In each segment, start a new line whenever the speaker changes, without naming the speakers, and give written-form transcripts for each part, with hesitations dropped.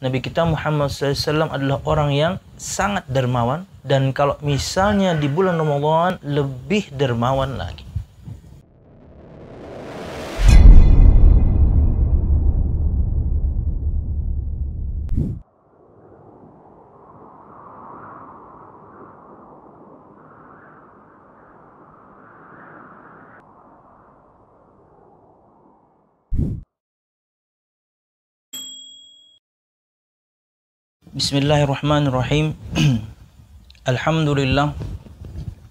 Nabi kita Muhammad SAW adalah orang yang sangat dermawan, dan kalau misalnya di bulan Ramadan lebih dermawan lagi. Bismillahirrahmanirrahim. Alhamdulillah,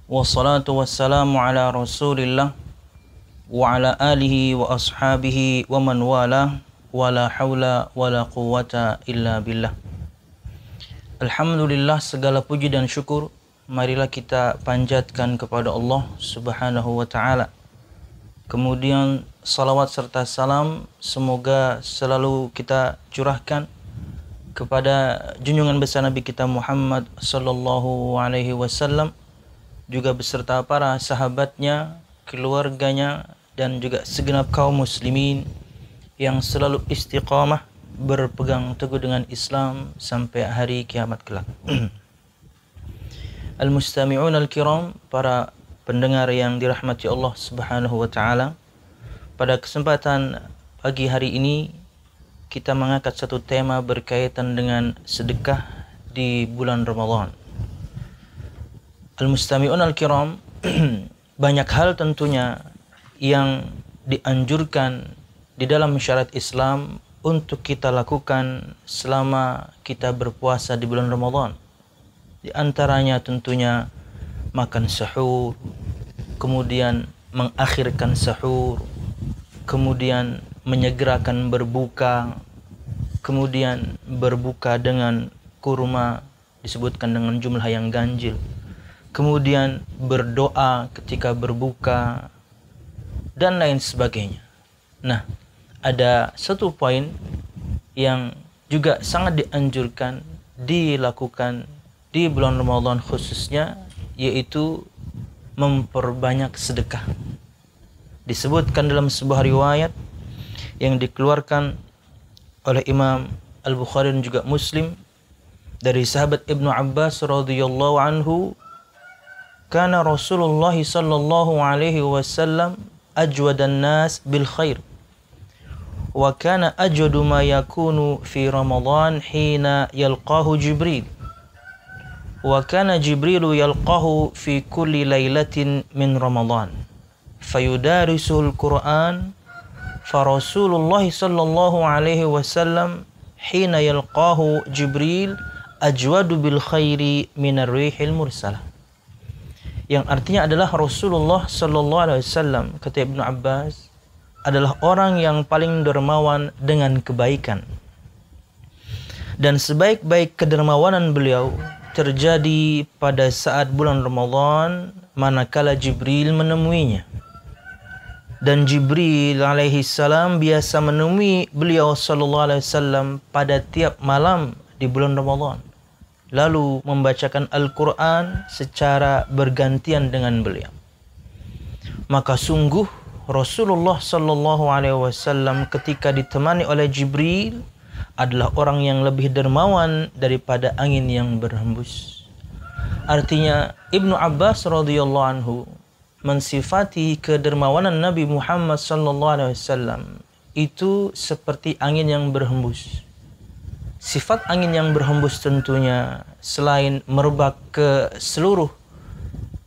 wassalatu wassalamu ala rasulillah wa ala alihi wa ashabihi wa man wala, wa la hawla wa la quwwata illa billah. Alhamdulillah, segala puji dan syukur marilah kita panjatkan kepada Allah Subhanahu wa ta'ala. Kemudian salawat serta salam semoga selalu kita curahkan kepada junjungan besar Nabi kita Muhammad sallallahu alaihi wasallam, juga beserta para sahabatnya, keluarganya, dan juga segenap kaum muslimin yang selalu istiqamah berpegang teguh dengan Islam sampai hari kiamat kelak. Al-mustami'un al-kiram, para pendengar yang dirahmati Allah Subhanahu wa ta'ala, pada kesempatan pagi hari ini kita mengangkat satu tema berkaitan dengan sedekah di bulan Ramadan. Al-mustami'un al-kiram, banyak hal tentunya yang dianjurkan di dalam syariat Islam untuk kita lakukan selama kita berpuasa di bulan Ramadan. Di antaranya tentunya makan sahur, kemudian mengakhirkan sahur, kemudian menyegerakan berbuka, kemudian berbuka dengan kurma disebutkan dengan jumlah yang ganjil, kemudian berdoa ketika berbuka, dan lain sebagainya. Nah, ada satu poin yang juga sangat dianjurkan dilakukan di bulan Ramadan khususnya, yaitu memperbanyak sedekah. Disebutkan dalam sebuah riwayat yang dikeluarkan oleh Imam Al-Bukhari dan juga Muslim dari sahabat Ibnu Abbas radhiyallahu anhu, kana Rasulullah sallallahu alaihi wasallam ajwadan nas bil khair, wa kana ajwadu ma yakunu fi Ramadan hina yalqahu Jibril, wa kana Jibrilu yalqahu fi kulli lailatin min Ramadan fayudarisuhul Qur'an. Rasulullah sallallahu alaihi wasallam hina yalqahu Jibril ajwadu bil khairi minar rihil mursalah. Yang artinya adalah Rasulullah sallallahu alaihi wasallam, kata Ibnu Abbas, adalah orang yang paling dermawan dengan kebaikan. Dan sebaik-baik kedermawanan beliau terjadi pada saat bulan Ramadan manakala Jibril menemuinya. Dan Jibril alaihi salam biasa menemui beliau sallallahu alaihi wasallam pada tiap malam di bulan Ramadan, lalu membacakan Al-Quran secara bergantian dengan beliau. Maka sungguh Rasulullah sallallahu alaihi wasallam ketika ditemani oleh Jibril adalah orang yang lebih dermawan daripada angin yang berhembus. Artinya Ibnu Abbas radhiyallahu anhu mensifati kedermawanan Nabi Muhammad sallallahu alaihi wasallam itu seperti angin yang berhembus. Sifat angin yang berhembus tentunya selain merebak ke seluruh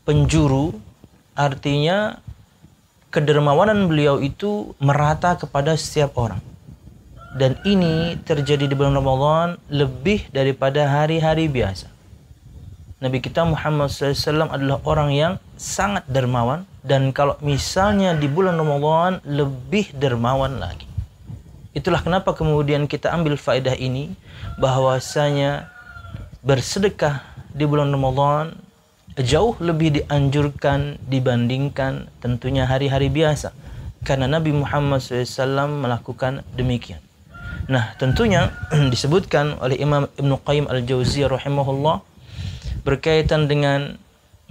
penjuru, artinya kedermawanan beliau itu merata kepada setiap orang. Dan ini terjadi di bulan Ramadan lebih daripada hari-hari biasa. Nabi kita Muhammad SAW adalah orang yang sangat dermawan, dan kalau misalnya di bulan Ramadan lebih dermawan lagi. Itulah kenapa kemudian kita ambil faedah ini, bahwasanya bersedekah di bulan Ramadan jauh lebih dianjurkan dibandingkan tentunya hari-hari biasa, karena Nabi Muhammad SAW melakukan demikian. Nah, tentunya disebutkan oleh Imam Ibnu Qayyim al-Jauziyah rahimahullah berkaitan dengan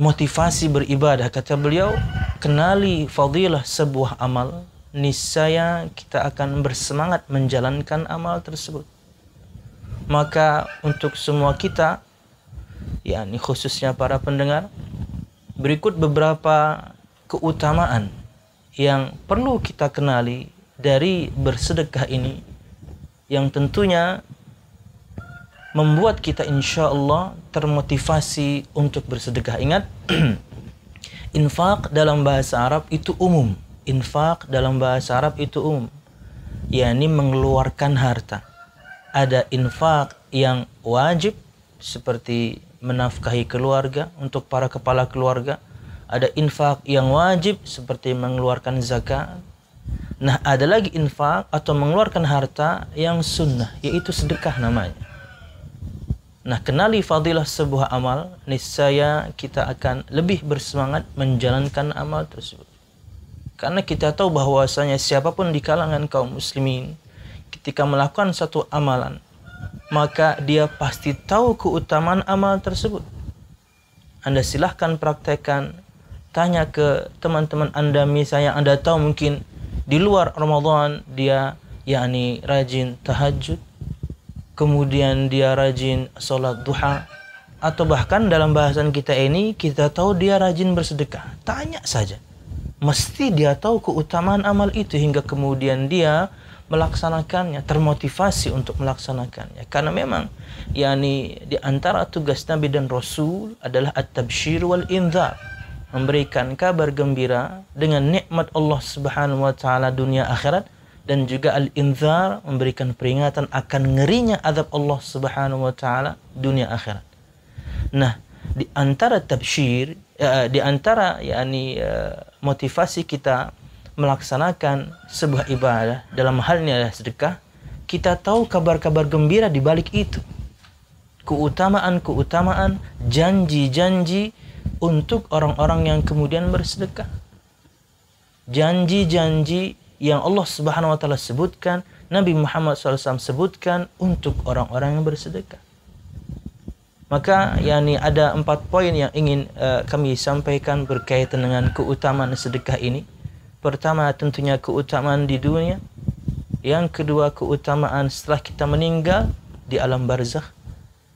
motivasi beribadah. Kata beliau, kenali fadilah sebuah amal, niscaya kita akan bersemangat menjalankan amal tersebut. Maka untuk semua kita, yakni khususnya para pendengar, berikut beberapa keutamaan yang perlu kita kenali dari bersedekah ini, yang tentunya membuat kita insya Allah termotivasi untuk bersedekah. Ingat, infak dalam bahasa Arab itu umum. Infak dalam bahasa Arab itu umum, yakni mengeluarkan harta. Ada infak yang wajib seperti menafkahi keluarga untuk para kepala keluarga. Ada infak yang wajib seperti mengeluarkan zakat. Nah, ada lagi infak atau mengeluarkan harta yang sunnah, yaitu sedekah namanya. Nah, kenali fadilah sebuah amal, niscaya kita akan lebih bersemangat menjalankan amal tersebut. Karena kita tahu bahwasanya siapapun di kalangan kaum muslimin, ketika melakukan satu amalan, maka dia pasti tahu keutamaan amal tersebut. Anda silahkan praktekkan, tanya ke teman-teman Anda misalnya Anda tahu mungkin di luar Ramadan dia yakni rajin tahajud, kemudian dia rajin sholat duha, atau bahkan dalam bahasan kita ini kita tahu dia rajin bersedekah. Tanya saja, mesti dia tahu keutamaan amal itu hingga kemudian dia melaksanakannya, termotivasi untuk melaksanakannya. Karena memang yakni di antara tugas Nabi dan Rasul adalah at-tabsyir wal indzar, memberikan kabar gembira dengan nikmat Allah Subhanahu wa taala dunia akhirat, dan juga al-indzar, memberikan peringatan akan ngerinya azab Allah Subhanahu wa taala dunia akhirat. Nah, di antara tabsyir, di antara yakni motivasi kita melaksanakan sebuah ibadah, dalam hal ini adalah sedekah, kita tahu kabar-kabar gembira di balik itu. Keutamaan-keutamaan, janji-janji untuk orang-orang yang kemudian bersedekah. Janji-janji yang Allah Subhanahu wa taala sebutkan, Nabi Muhammad SAW sebutkan untuk orang-orang yang bersedekah. Maka yakni ada 4 poin yang ingin kami sampaikan berkaitan dengan keutamaan sedekah ini. Pertama, tentunya keutamaan di dunia. Yang kedua, keutamaan setelah kita meninggal di alam barzakh.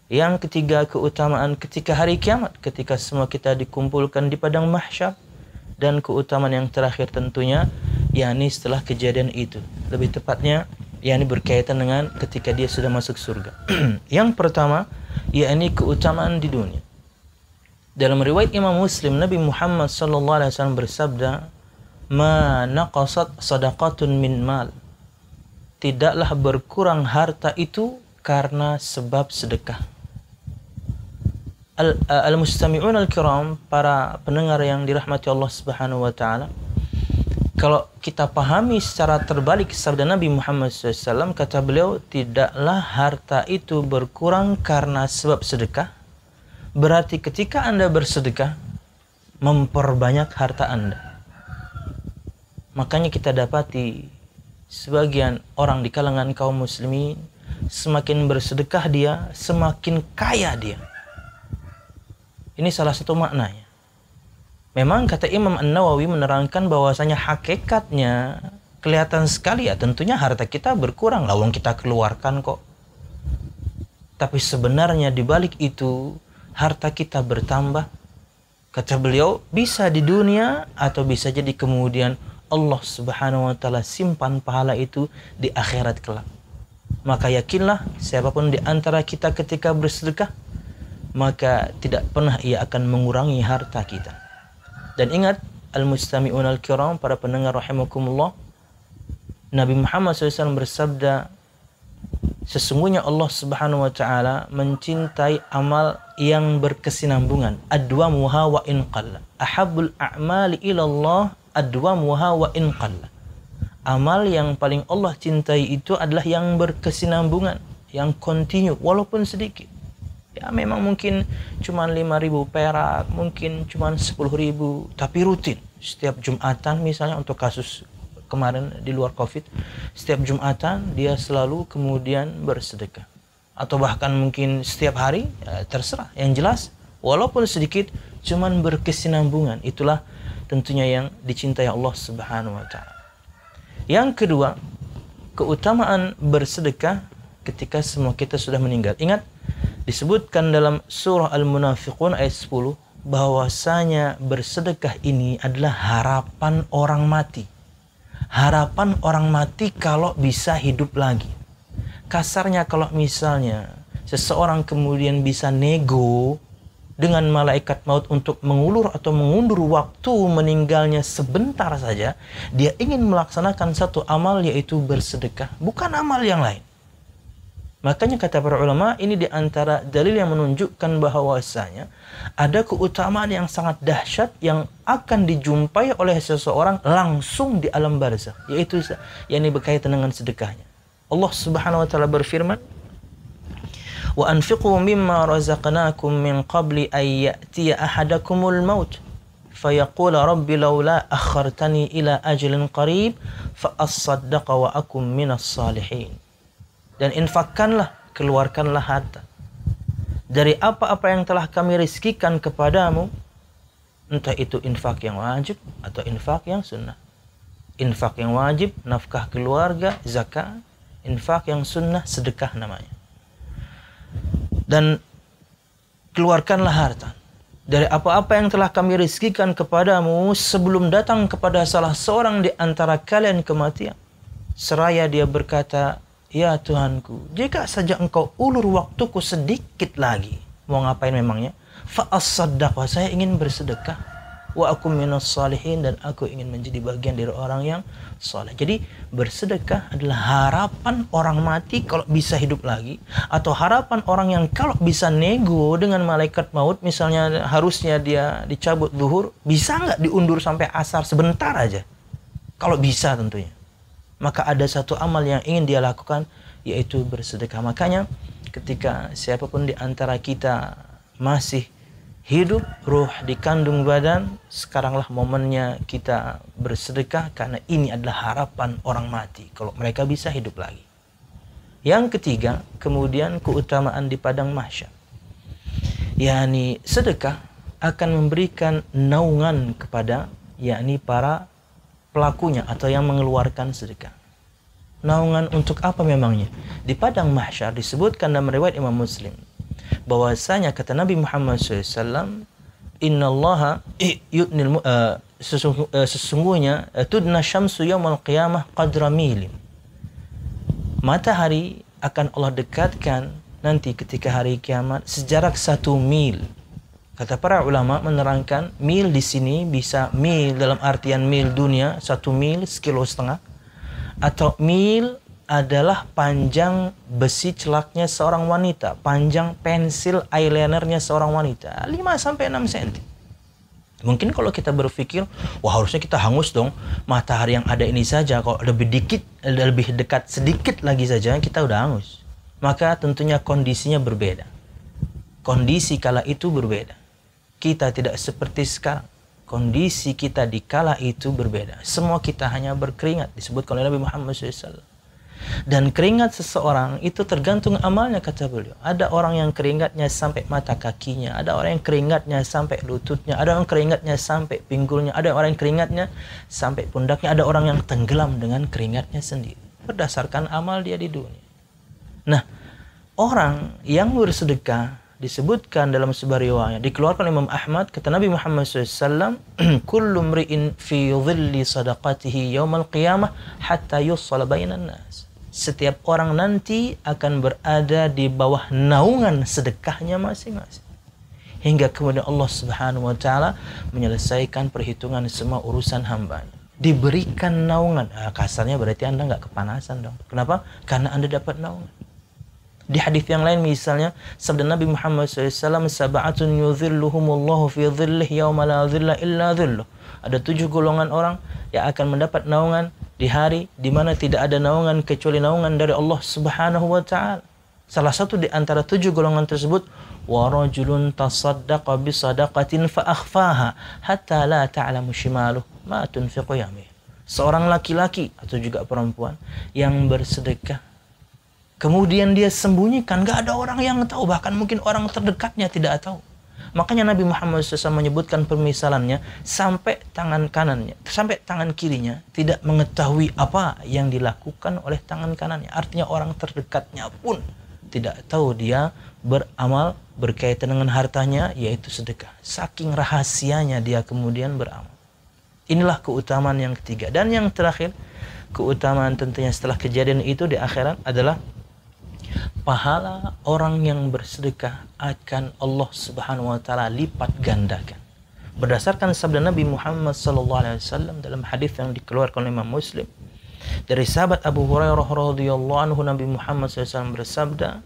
Yang ketiga, keutamaan ketika hari kiamat, ketika semua kita dikumpulkan di padang mahsyar. Dan keutamaan yang terakhir tentunya yakni setelah kejadian itu, lebih tepatnya yakni berkaitan dengan ketika dia sudah masuk surga. Yang pertama yakni keutamaan di dunia. Dalam riwayat Imam Muslim, Nabi Muhammad SAW bersabda, "Ma naqasat sadaqatun min mal." Tidaklah berkurang harta itu karena sebab sedekah. Al-mustami'un al-kiram, para pendengar yang dirahmati Allah Subhanahu wa taala, kalau kita pahami secara terbalik sabda Nabi Muhammad SAW, kata beliau, tidaklah harta itu berkurang karena sebab sedekah. Berarti ketika Anda bersedekah, memperbanyak harta Anda. Makanya kita dapati sebagian orang di kalangan kaum muslimin, semakin bersedekah dia, semakin kaya dia. Ini salah satu maknanya. Memang kata Imam An-Nawawi menerangkan bahwasanya hakikatnya kelihatan sekali ya, tentunya harta kita berkurang, lawang kita keluarkan kok. Tapi sebenarnya di balik itu harta kita bertambah. Kata beliau, bisa di dunia atau bisa jadi kemudian Allah Subhanahu wa taala simpan pahala itu di akhirat kelak. Maka yakinlah siapapun di antara kita ketika bersedekah, maka tidak pernah ia akan mengurangi harta kita. Dan ingat, al-mustami'un al-kiram, para pendengar rahimakumullah, Nabi Muhammad SAW bersabda, sesungguhnya Allah Subhanahu wa taala mencintai amal yang berkesinambungan. Adwamuha wa in qalla. Ahabbul a'mali ila Allah adwamuha wa in qalla. Amal yang paling Allah cintai itu adalah yang berkesinambungan, yang kontinu walaupun sedikit. Ya memang mungkin cuma 5.000 perak, mungkin cuma 10.000, tapi rutin. Setiap Jumatan misalnya, untuk kasus kemarin di luar Covid, setiap Jumatan dia selalu kemudian bersedekah. Atau bahkan mungkin setiap hari, ya terserah. Yang jelas, walaupun sedikit, cuman berkesinambungan. Itulah tentunya yang dicintai Allah Subhanahu wa taala. Yang kedua, keutamaan bersedekah ketika semua kita sudah meninggal. Ingat, disebutkan dalam surah Al-Munafiqun ayat 10 bahwasanya bersedekah ini adalah harapan orang mati. Harapan orang mati kalau bisa hidup lagi. Kasarnya kalau misalnya seseorang kemudian bisa nego dengan malaikat maut untuk mengulur atau mengundur waktu meninggalnya sebentar saja, dia ingin melaksanakan satu amal yaitu bersedekah, bukan amal yang lain. Makanya kata para ulama, ini di antara dalil yang menunjukkan bahwasanya ada keutamaan yang sangat dahsyat yang akan dijumpai oleh seseorang langsung di alam barzakh, yaitu yang ini berkaitan dengan sedekahnya. Allah Subhanahu wa taala berfirman, "Wa anfiqu mimma razaqnakum min qabli an ya'tiya ahadakumul maut fayaqula rabbi laula akhartani ila ajalin qarib fa asaddaqa wa akum minas salihin." Dan infakkanlah, keluarkanlah harta dari apa-apa yang telah kami rizkikan kepadamu, entah itu infak yang wajib atau infak yang sunnah. Infak yang wajib, nafkah keluarga, zakat. Infak yang sunnah, sedekah namanya. Dan keluarkanlah harta dari apa-apa yang telah kami rizkikan kepadamu sebelum datang kepada salah seorang di antara kalian kematian, seraya dia berkata, "Ya Tuhanku, jika saja engkau ulur waktuku sedikit lagi." Mau ngapain memangnya? Fa'as-saddaqah, saya ingin bersedekah. Wa akum minas salihin, dan aku ingin menjadi bagian dari orang yang saleh. Jadi bersedekah adalah harapan orang mati kalau bisa hidup lagi, atau harapan orang yang kalau bisa nego dengan malaikat maut, misalnya harusnya dia dicabut zuhur, bisa nggak diundur sampai asar sebentar aja? Kalau bisa tentunya. Maka ada satu amal yang ingin dia lakukan, yaitu bersedekah. Makanya ketika siapapun di antara kita masih hidup, ruh dikandung badan, sekaranglah momennya kita bersedekah, karena ini adalah harapan orang mati kalau mereka bisa hidup lagi. Yang ketiga, kemudian keutamaan di padang mahsyar. yakni sedekah akan memberikan naungan kepada yakni para pelakunya atau yang mengeluarkan sedekah. Naungan untuk apa memangnya? Di padang mahsyar disebutkan dalam riwayat Imam Muslim bahwasanya kata Nabi Muhammad SAW, Innallaha yudnil sesungguhnya tudna syamsu yaumal qiyamah qadra milin. Matahari akan Allah dekatkan nanti ketika hari kiamat sejarak 1 mil. Kata para ulama menerangkan mil di sini bisa mil dalam artian mil dunia 1 mil 1,5 kilo, atau mil adalah panjang besi celaknya seorang wanita, panjang pensil eyelinernya seorang wanita 5-6 cm. Mungkin kalau kita berpikir, wah harusnya kita hangus dong, matahari yang ada ini saja, kalau lebih dekat sedikit lagi saja kita udah hangus. Maka tentunya kondisinya berbeda. Kondisi kala itu berbeda. Kita tidak seperti sekarang. Kondisi kita di kala itu berbeda. Semua kita hanya berkeringat, disebutkan oleh Nabi Muhammad SAW. Dan keringat seseorang itu tergantung amalnya, kata beliau. Ada orang yang keringatnya sampai mata kakinya, ada orang yang keringatnya sampai lututnya, ada orang yang keringatnya sampai pinggulnya, ada orang yang keringatnya sampai pundaknya, ada orang yang tenggelam dengan keringatnya sendiri berdasarkan amal dia di dunia. Nah, orang yang bersedekah disebutkan dalam sebuah riwayat dikeluarkan Imam Ahmad, kata Nabi Muhammad SAW, kullu mri'in fi dhilli sadaqatihi yaumal qiyamah hatta yussala bainan nas. Setiap orang nanti akan berada di bawah naungan sedekahnya masing-masing, hingga kemudian Allah Subhanahu wa taala menyelesaikan perhitungan semua urusan hambanya. Diberikan naungan. Kasarnya berarti Anda nggak kepanasan dong. Kenapa? Karena Anda dapat naungan. Di hadis yang lain misalnya sabda Nabi Muhammad SAW, sab'atun yudhilluhumullahu fi dhillih yawma la dhilla illa dhilluh. Ada 7 golongan orang yang akan mendapat naungan di hari di mana tidak ada naungan kecuali naungan dari Allah Subhanahu wa taala. Salah satu di antara 7 golongan tersebut, wa rajulun tasaddaqa bi sadaqatin fa akhfaha hatta la ta'lamu shimaluhu ma tunfiqu yaminuhu. Seorang laki-laki atau juga perempuan yang bersedekah kemudian dia sembunyikan, gak ada orang yang tahu, bahkan mungkin orang terdekatnya tidak tahu. Makanya Nabi Muhammad SAW menyebutkan permisalannya sampai tangan kanannya, sampai tangan kirinya tidak mengetahui apa yang dilakukan oleh tangan kanannya. Artinya orang terdekatnya pun tidak tahu dia beramal berkaitan dengan hartanya, yaitu sedekah. Saking rahasianya dia kemudian beramal. Inilah keutamaan yang ketiga. Dan yang terakhir, keutamaan tentunya setelah kejadian itu di akhirat adalah pahala orang yang bersedekah akan Allah Subhanahu wa taala lipat gandakan. Berdasarkan sabda Nabi Muhammad sallallahu alaihi wasallam dalam hadis yang dikeluarkan oleh Imam Muslim dari sahabat Abu Hurairah radhiyallahu anhu, Nabi Muhammad SAW bersabda,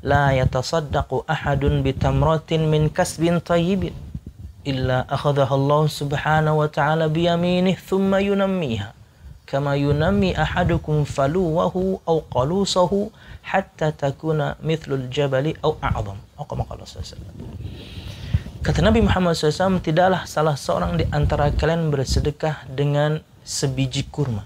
"La yatasaddaqu ahadun bitamratin min kasbin tayyibin illa akhadhaha Allah Subhanahu wa taala biyaminih thumma yunammiha kama yunammi ahadukum faluwahu aw qalusahu hatta takuna mithlul jabali aw a'zam." Kata Nabi Muhammad SAW, tidaklah salah seorang di antara kalian bersedekah dengan sebiji kurma.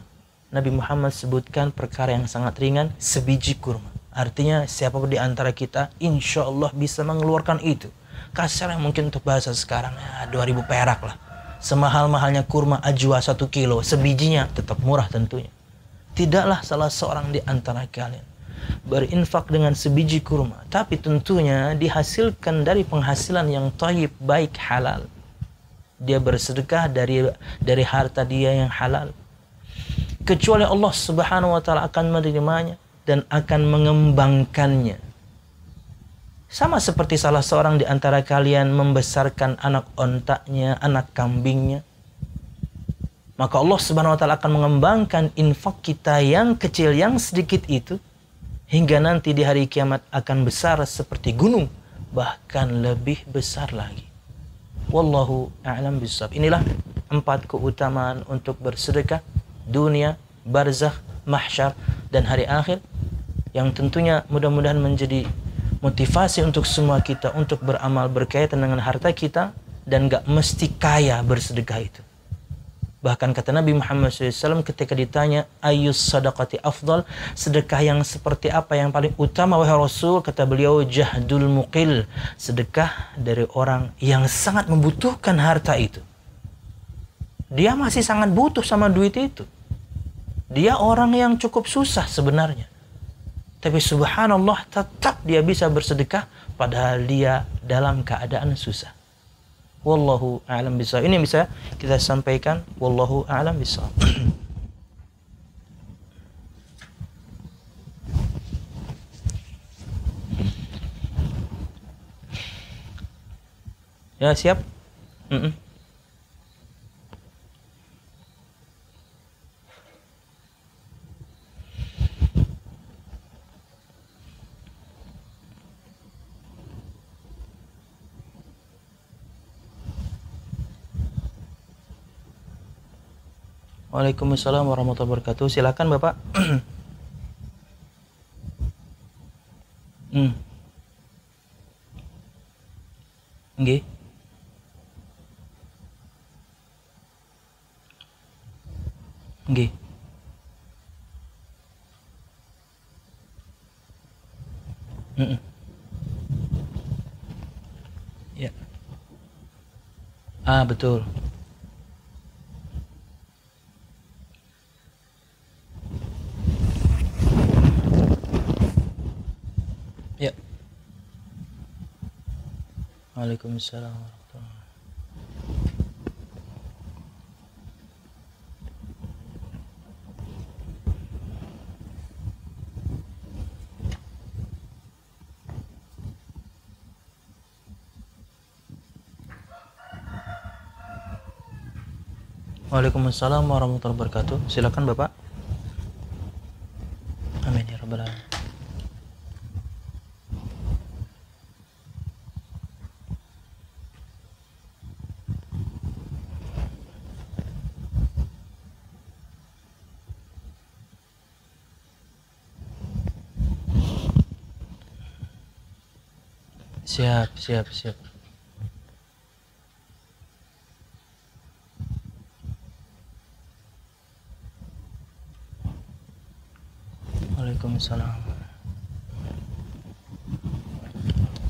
Nabi Muhammad sebutkan perkara yang sangat ringan, sebiji kurma. Artinya siapa di antara kita insya Allah bisa mengeluarkan itu. Kasarnya mungkin untuk bahasa sekarang 2000 perak lah. Semahal-mahalnya kurma ajwa 1 kilo, sebijinya tetap murah tentunya. Tidaklah salah seorang di antara kalian berinfak dengan sebiji kurma, tapi tentunya dihasilkan dari penghasilan yang thayyib, baik halal. Dia bersedekah dari harta dia yang halal. Kecuali Allah Subhanahu wa taala akan menerimanya dan akan mengembangkannya. Sama seperti salah seorang di antara kalian membesarkan anak ontaknya, anak kambingnya. Maka Allah Subhanahu wa taala akan mengembangkan infak kita yang kecil, yang sedikit itu, hingga nanti di hari kiamat akan besar seperti gunung, bahkan lebih besar lagi. Wallahu a'lam bishawab. Inilah 4 keutamaan untuk bersedekah, dunia, barzakh, mahsyar, dan hari akhir, yang tentunya mudah-mudahan menjadi motivasi untuk semua kita untuk beramal berkaitan dengan harta kita, dan gak mesti kaya bersedekah itu. Bahkan kata Nabi Muhammad SAW ketika ditanya ayyus sadaqati afdal, sedekah yang seperti apa yang paling utama wahai Rasul, kata beliau jahdul muqil, sedekah dari orang yang sangat membutuhkan harta itu. Dia masih sangat butuh sama duit itu. Dia orang yang cukup susah sebenarnya, tapi subhanallah tetap dia bisa bersedekah padahal dia dalam keadaan susah. Wallahu a'lam bishawab. Ini bisa kita sampaikan. Wallahu a'lam bishawab. Ya, siap? Waalaikumsalam warahmatullahi wabarakatuh. Silakan Bapak. Nggih. Nggih. Ya. Betul. Ya. Waalaikumsalam warahmatullahi. Waalaikumsalam warahmatullahi wabarakatuh. Silakan Bapak. Amin ya rabbal alamin. Siap. Waalaikumsalam.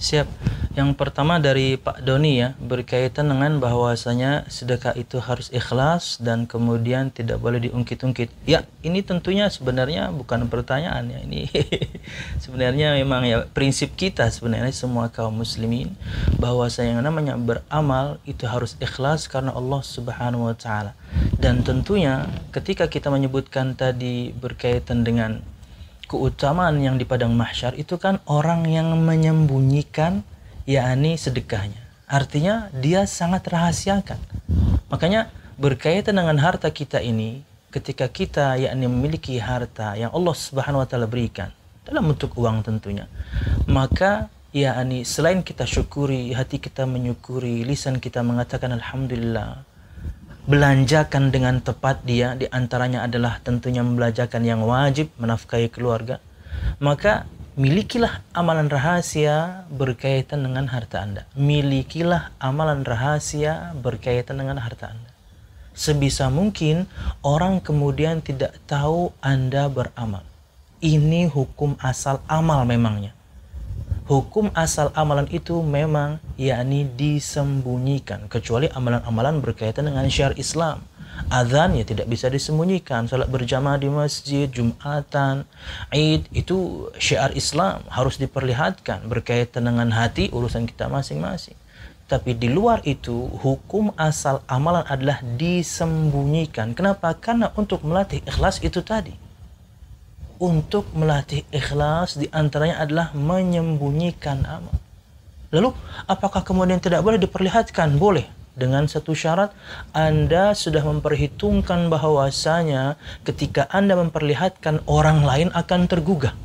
Siap. Yang pertama dari Pak Doni ya, berkaitan dengan bahwasanya sedekah itu harus ikhlas dan kemudian tidak boleh diungkit-ungkit. Ya, ini tentunya sebenarnya bukan pertanyaan ya, ini sebenarnya memang ya prinsip kita sebenarnya semua kaum muslimin, bahwasanya yang namanya beramal itu harus ikhlas karena Allah Subhanahu wa taala. Dan tentunya ketika kita menyebutkan tadi berkaitan dengan keutamaan yang di padang mahsyar, itu kan orang yang menyembunyikan yakni sedekahnya. Artinya dia sangat rahasiakan. Makanya berkaitan dengan harta kita ini, ketika kita yakni memiliki harta yang Allah Subhanahu wa taala berikan dalam bentuk uang tentunya, maka yakni selain kita syukuri, hati kita menyukuri, lisan kita mengatakan alhamdulillah, belanjakan dengan tepat dia, di antaranya adalah tentunya membelanjakan yang wajib, menafkahi keluarga, maka milikilah amalan rahasia berkaitan dengan harta Anda. Milikilah amalan rahasia berkaitan dengan harta Anda. Sebisa mungkin orang kemudian tidak tahu Anda beramal. Ini hukum asal amal memangnya. Hukum asal amalan itu memang yakni disembunyikan, kecuali amalan-amalan berkaitan dengan syiar Islam. Azan ya tidak bisa disembunyikan, salat berjamaah di masjid, Jumatan, Id, itu syiar Islam, harus diperlihatkan. Berkaitan dengan hati, urusan kita masing-masing. Tapi di luar itu, hukum asal amalan adalah disembunyikan. Kenapa? Karena untuk melatih ikhlas itu tadi. Untuk melatih ikhlas diantaranya adalah menyembunyikan amal. Lalu, apakah kemudian tidak boleh diperlihatkan? Boleh. Dengan satu syarat, Anda sudah memperhitungkan bahwasanya ketika Anda memperlihatkan, orang lain akan tergugah.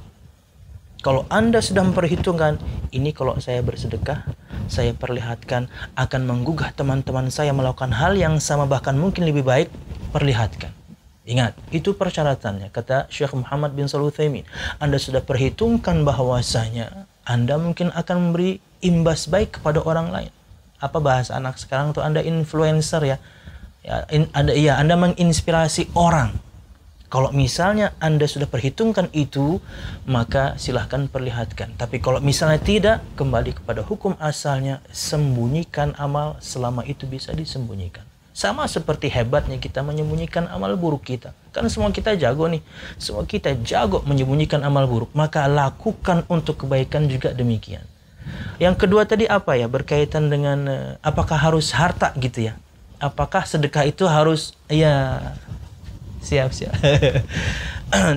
Kalau Anda sudah memperhitungkan, ini kalau saya bersedekah, saya perlihatkan akan menggugah teman-teman saya melakukan hal yang sama, bahkan mungkin lebih baik, perlihatkan. Ingat, itu persyaratannya. Kata Syekh Muhammad bin Shalih Al-Utsaimin, Anda sudah perhitungkan bahwasanya Anda mungkin akan memberi imbas baik kepada orang lain. Apa bahasa anak sekarang tuh, Anda influencer ya. Anda menginspirasi orang. Kalau misalnya Anda sudah perhitungkan itu, maka silahkan perlihatkan. Tapi kalau misalnya tidak, kembali kepada hukum asalnya, sembunyikan amal selama itu bisa disembunyikan. Sama seperti hebatnya kita menyembunyikan amal buruk kita. Kan semua kita jago nih. Semua kita jago menyembunyikan amal buruk. Maka lakukan untuk kebaikan juga demikian. Yang kedua tadi apa ya? Berkaitan dengan apakah harus harta gitu ya? Apakah sedekah itu harus, ya, siap.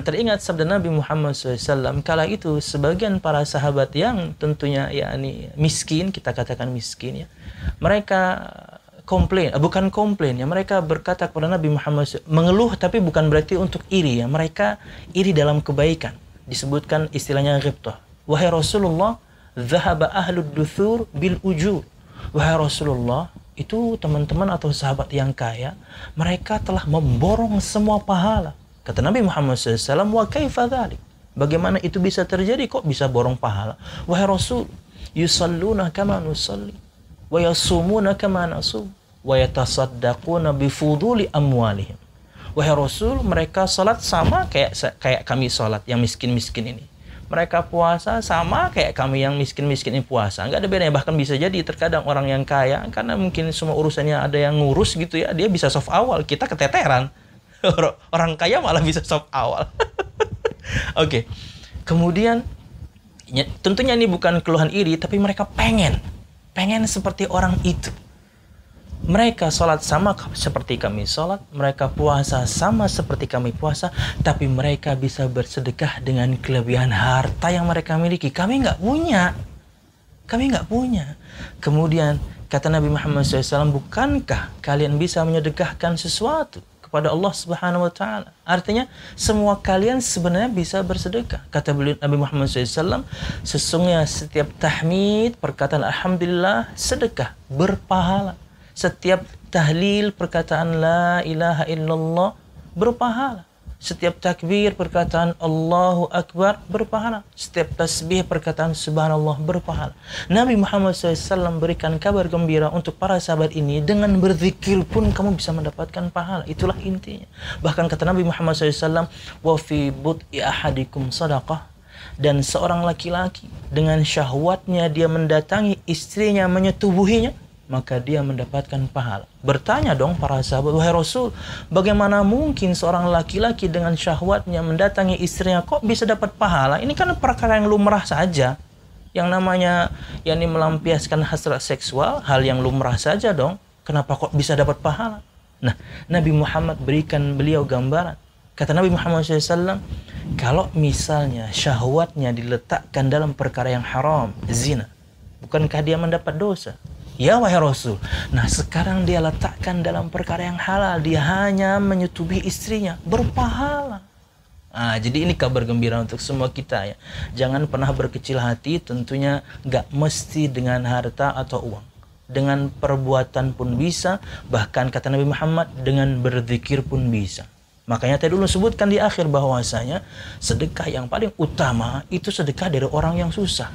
Teringat sabda Nabi Muhammad SAW, kala itu sebagian para sahabat yang tentunya yakni miskin, kita katakan miskin ya, mereka bukan komplain ya, mereka berkata kepada Nabi Muhammad SAW, mengeluh tapi bukan berarti untuk iri ya, mereka iri dalam kebaikan, disebutkan istilahnya ghibtah. Wahai Rasulullah, dhahaba ahlud duthur bil ujur. Wahai Rasulullah, itu teman-teman atau sahabat yang kaya, mereka telah memborong semua pahala. Kata Nabi Muhammad SAW, wa kaifa dhalik? Bagaimana itu bisa terjadi? Kok bisa borong pahala? Wahai Rasul, yusalluna kama nusalli, wa yasumuna kama nasum, wa yatasaddaquna bifuduli amwalihim. Wahai Rasul, mereka salat sama kayak kami salat yang miskin-miskin ini. Mereka puasa sama kayak kami yang miskin-miskin ini puasa. Nggak ada bedanya. Bahkan bisa jadi terkadang orang yang kaya, karena mungkin semua urusannya ada yang ngurus gitu ya, dia bisa soft awal, kita keteteran. Orang kaya malah bisa soft awal. Oke. Kemudian tentunya ini bukan keluhan iri, tapi mereka pengen seperti orang itu. Mereka sholat sama seperti kami sholat, mereka puasa sama seperti kami puasa, tapi mereka bisa bersedekah dengan kelebihan harta yang mereka miliki. Kami nggak punya. Kemudian kata Nabi Muhammad SAW, bukankah kalian bisa menyedekahkan sesuatu kepada Allah Subhanahu Wa Taala? Artinya semua kalian sebenarnya bisa bersedekah. Kata Nabi Muhammad SAW, sesungguhnya setiap tahmid, perkataan alhamdulillah, sedekah berpahala. Setiap tahlil, perkataan la ilaha illallah, berpahala. Setiap takbir, perkataan Allahu Akbar, berpahala. Setiap tasbih, perkataan subhanallah, berpahala. Nabi Muhammad SAW berikan kabar gembira untuk para sahabat ini, dengan berzikir pun kamu bisa mendapatkan pahala. Itulah intinya. Bahkan kata Nabi Muhammad SAW, wa fi bud'i ahadikum sadaqah, dan seorang laki-laki dengan syahwatnya dia mendatangi istrinya, menyetubuhinya, maka dia mendapatkan pahala. Bertanya dong para sahabat, wahai Rasul, bagaimana mungkin seorang laki-laki dengan syahwatnya mendatangi istrinya kok bisa dapat pahala? Ini kan perkara yang lumrah saja. Yang namanya yakni melampiaskan hasrat seksual, hal yang lumrah saja dong. Kenapa kok bisa dapat pahala? Nah, Nabi Muhammad berikan beliau gambaran. Kata Nabi Muhammad SAW, kalau misalnya syahwatnya diletakkan dalam perkara yang haram, zina, bukankah dia mendapat dosa? Ya wahai Rasul. Nah sekarang dia letakkan dalam perkara yang halal, dia hanya menyetubuhi istrinya, berpahala. Jadi ini kabar gembira untuk semua kita ya. Jangan pernah berkecil hati, tentunya gak mesti dengan harta atau uang. Dengan perbuatan pun bisa, bahkan kata Nabi Muhammad, dengan berzikir pun bisa. Makanya tadi dulu sebutkan di akhir bahwasanya sedekah yang paling utama itu sedekah dari orang yang susah.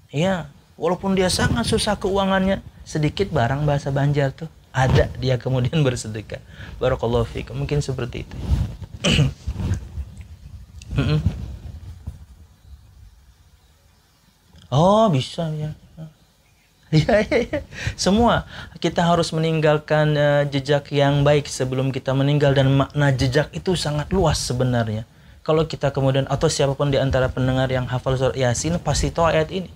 Ya, walaupun dia sangat susah keuangannya, sedikit barang bahasa Banjar tuh ada, dia kemudian bersedekah. Barakallahu fiikum. Mungkin seperti itu. Oh bisa ya. Ya. Semua kita harus meninggalkan jejak yang baik sebelum kita meninggal, dan makna jejak itu sangat luas sebenarnya. Kalau kita kemudian, atau siapapun di antara pendengar yang hafal surah Yasin pasti tahu ayat ini.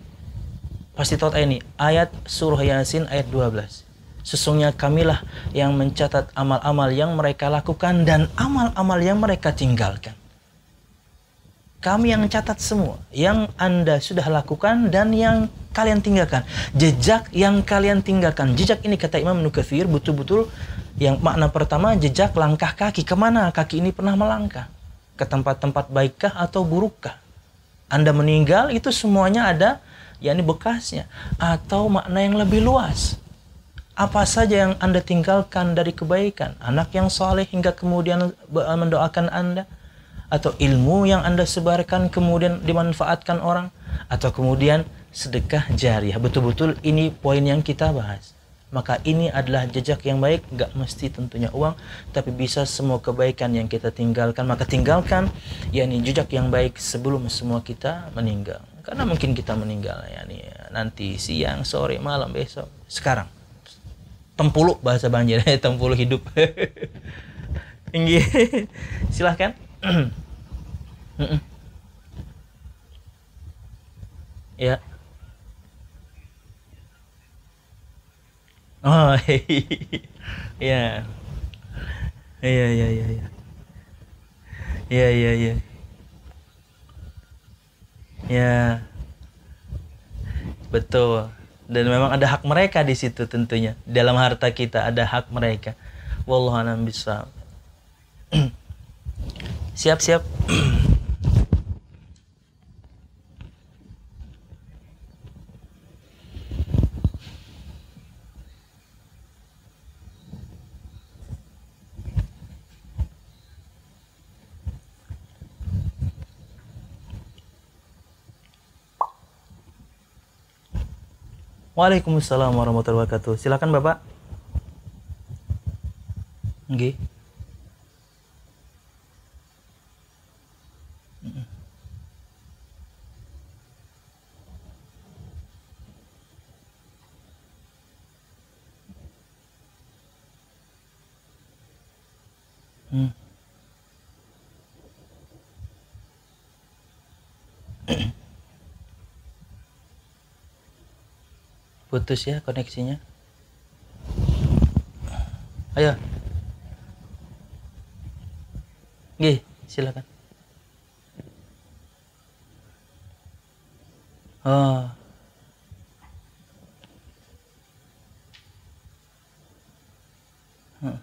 Pasti tahu ayat ini, ayat surah Yasin ayat 12. Sesungguhnya kamilah yang mencatat amal-amal yang mereka lakukan dan amal-amal yang mereka tinggalkan. Kami yang catat semua yang Anda sudah lakukan dan yang kalian tinggalkan. Jejak yang kalian tinggalkan. Jejak ini kata Imam Ibnu Katsir betul-betul yang makna pertama, jejak langkah kaki. Kemana kaki ini pernah melangkah? Ke tempat-tempat baikkah atau burukkah? Anda meninggal itu semuanya ada, yakni bekasnya. Atau makna yang lebih luas. Apa saja yang Anda tinggalkan dari kebaikan? Anak yang saleh hingga kemudian mendoakan Anda? Atau ilmu yang Anda sebarkan kemudian dimanfaatkan orang, atau kemudian sedekah jariah. Betul-betul ini poin yang kita bahas. Maka ini adalah jejak yang baik, gak mesti tentunya uang, tapi bisa semua kebaikan yang kita tinggalkan. Maka tinggalkan yakni jejak yang baik sebelum semua kita meninggal. Karena mungkin kita meninggal yakni nanti siang, sore, malam, besok, sekarang. Tempulu bahasa Banjar, tempulu hidup. Silahkan. Ya. Oh, ya. Iya, iya, iya, iya. Iya, iya, iya. Ya, betul. Dan memang ada hak mereka di situ tentunya. Dalam harta kita ada hak mereka. Wallahu a'lam bishawab. Siap-siap. Waalaikumsalam warahmatullahi wabarakatuh. Silakan Bapak. Nggih. Hmm. Putus ya koneksinya. Ayo. Nggih, silakan. Oh. Hmm.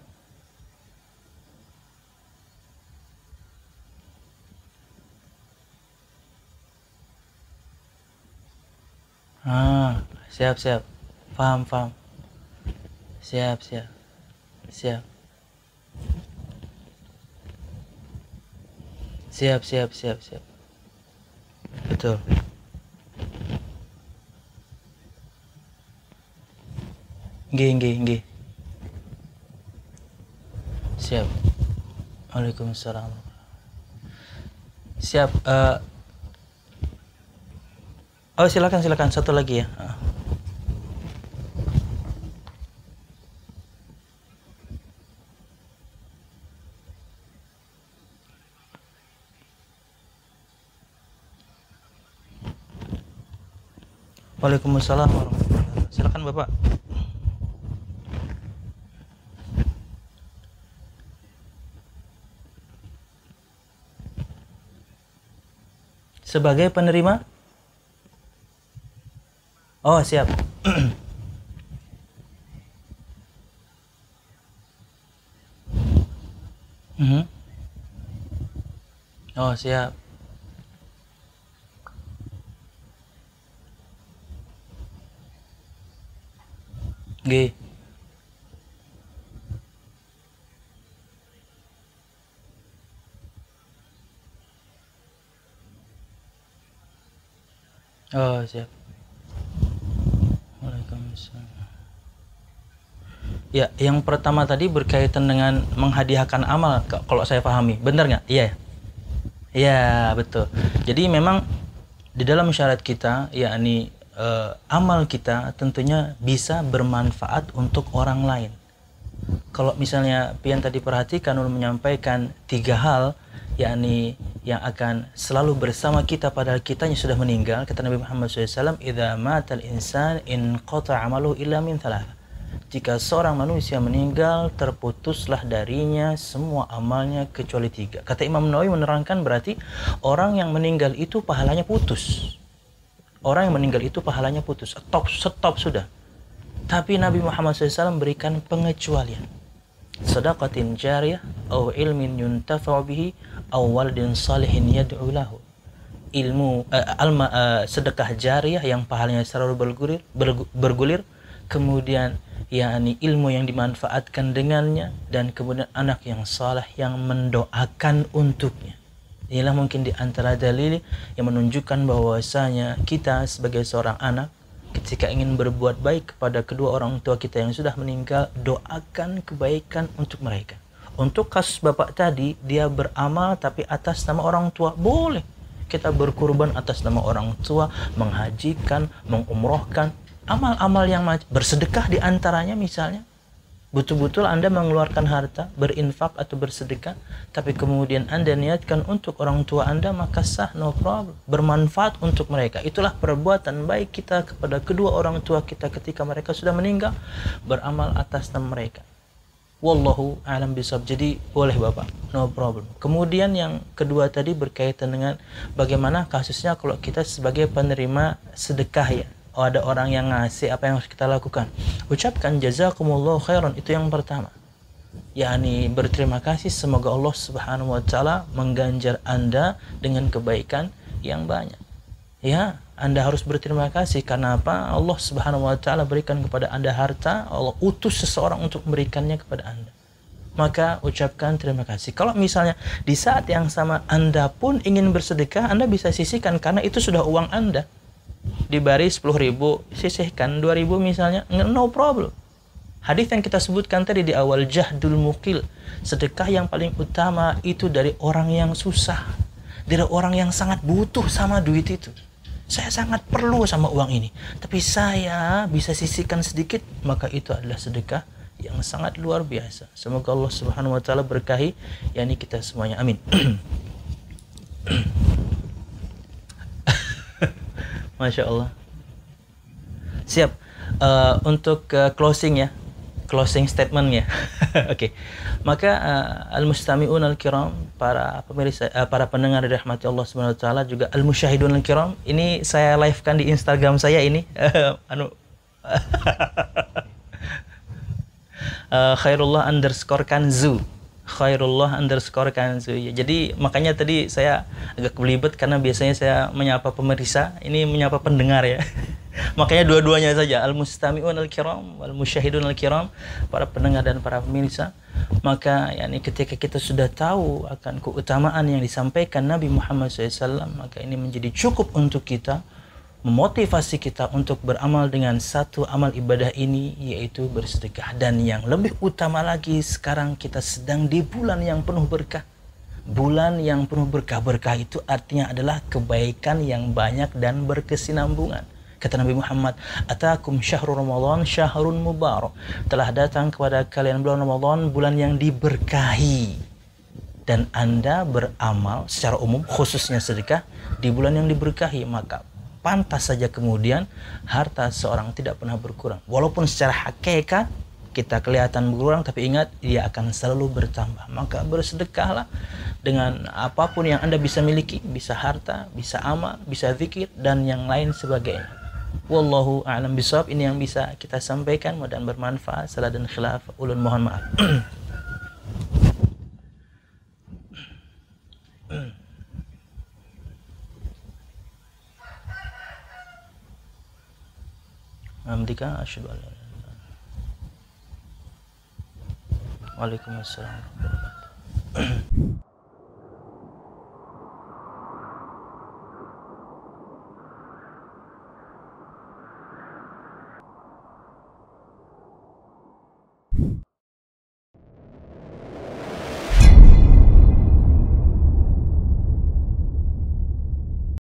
Siap, siap. Paham, paham. Siap, siap. Siap. Siap, siap, siap, siap. Betul. Nggih, nggih, nggih. Siap. Waalaikumsalam. Siap. Oh, silakan silakan, satu lagi ya. Waalaikumsalam warahmatullahi wabarakatuh. Silakan Bapak. Sebagai penerima? Oh, siap. Mhm. Oh, siap. G. Oh, siap. Waalaikumsalam. Ya, yang pertama tadi berkaitan dengan menghadiahkan amal, kalau saya pahami. Benar nggak? Iya. Iya, betul. Jadi memang di dalam syarat kita, yakni amal kita tentunya bisa bermanfaat untuk orang lain. Kalau misalnya pian tadi perhatikan ulun menyampaikan 3 hal, yakni yang akan selalu bersama kita padahal kitanya sudah meninggal, kata Nabi Muhammad SAW, idza matal insan in qata amaluhu illa min thalath. Jika seorang manusia meninggal, terputuslah darinya semua amalnya kecuali 3. Kata Imam Nawawi menerangkan berarti orang yang meninggal itu pahalanya putus. Orang yang meninggal itu pahalanya putus. Stop sudah. Tapi Nabi Muhammad SAW berikan pengecualian. Sadaqatin jariyah atau ilmin yuntafa'u bihi aw waladin salihin yad'u lahu. Sedekah jariyah yang pahalanya selalu bergulir, kemudian yakni ilmu yang dimanfaatkan dengannya, dan kemudian anak yang saleh yang mendoakan untuknya. Inilah mungkin di antara dalil yang menunjukkan bahwasanya kita sebagai seorang anak, ketika ingin berbuat baik kepada kedua orang tua kita yang sudah meninggal, doakan kebaikan untuk mereka. Untuk kasus bapak tadi, dia beramal tapi atas nama orang tua, boleh kita berkurban atas nama orang tua, menghajikan, mengumrohkan, amal-amal yang bersedekah di antaranya misalnya. Betul-betul Anda mengeluarkan harta, berinfak atau bersedekah, tapi kemudian Anda niatkan untuk orang tua Anda, maka sah, no problem. Bermanfaat untuk mereka. Itulah perbuatan baik kita kepada kedua orang tua kita ketika mereka sudah meninggal, beramal atas nama mereka. Wallahu a'lam bishawab. Jadi boleh Bapak, no problem. Kemudian yang kedua tadi berkaitan dengan bagaimana kasusnya kalau kita sebagai penerima sedekah ya. Oh, ada orang yang ngasih, apa yang harus kita lakukan? Ucapkan jazakumullahu khairan, itu yang pertama. yakni berterima kasih, semoga Allah Subhanahu wa taala mengganjar Anda dengan kebaikan yang banyak. Ya, Anda harus berterima kasih karena apa? Allah Subhanahu wa taala berikan kepada Anda harta, Allah utus seseorang untuk memberikannya kepada Anda. Maka ucapkan terima kasih. Kalau misalnya di saat yang sama Anda pun ingin bersedekah, Anda bisa sisihkan karena itu sudah uang Anda. Diberi 10.000, sisihkan 2.000 misalnya, no problem. Hadis yang kita sebutkan tadi di awal, jahdul mukil, sedekah yang paling utama itu dari orang yang susah, dari orang yang sangat butuh sama duit itu. Saya sangat perlu sama uang ini, tapi saya bisa sisihkan sedikit, maka itu adalah sedekah yang sangat luar biasa. Semoga Allah Subhanahu wa taala berkahi yakni kita semuanya. Amin. Masya Allah. Siap. Untuk closing ya, closing statement ya. Oke. Maka al-mustami'un al-kiram, para pemirsa, para pendengar dirahmati Allah Subhanahu wa taala, juga al-musyahidun al-kiram. Ini saya live-kan di Instagram saya ini. Khairullah_kanzu. Khairullah_kanzu. Jadi makanya tadi saya agak belibet karena biasanya saya menyapa pemirsa, ini menyapa pendengar ya. Makanya dua-duanya saja, al-mustami'un al-kiram wal musyahidun al-kiram, para pendengar dan para pemirsa. Maka yakni ketika kita sudah tahu akan keutamaan yang disampaikan Nabi Muhammad SAW, maka ini menjadi cukup untuk kita, memotivasi kita untuk beramal dengan satu amal ibadah ini, yaitu bersedekah. Dan yang lebih utama lagi, sekarang kita sedang di bulan yang penuh berkah, Bulan yang penuh berkah-berkah itu artinya adalah kebaikan yang banyak dan berkesinambungan. Kata Nabi Muhammad, "Atakum syahrul Ramadan syahrun mubarak." Telah datang kepada kalian bulan Ramadan, bulan yang diberkahi. Dan Anda beramal secara umum, khususnya sedekah di bulan yang diberkahi, maka pantas saja kemudian harta seorang tidak pernah berkurang. Walaupun secara hakikat kita kelihatan berkurang, tapi ingat dia akan selalu bertambah. Maka bersedekahlah dengan apapun yang Anda bisa miliki, bisa harta, bisa amal, bisa zikir, dan yang lain sebagainya. Wallahu a'lam bishawab. Ini yang bisa kita sampaikan, mudah-mudahan bermanfaat. Salah dan khilaf ulun mohon maaf. Alhamdulillah, asyhadu an la ilaha illallah. Waalaikumsalam warahmatullahi wabarakatuh.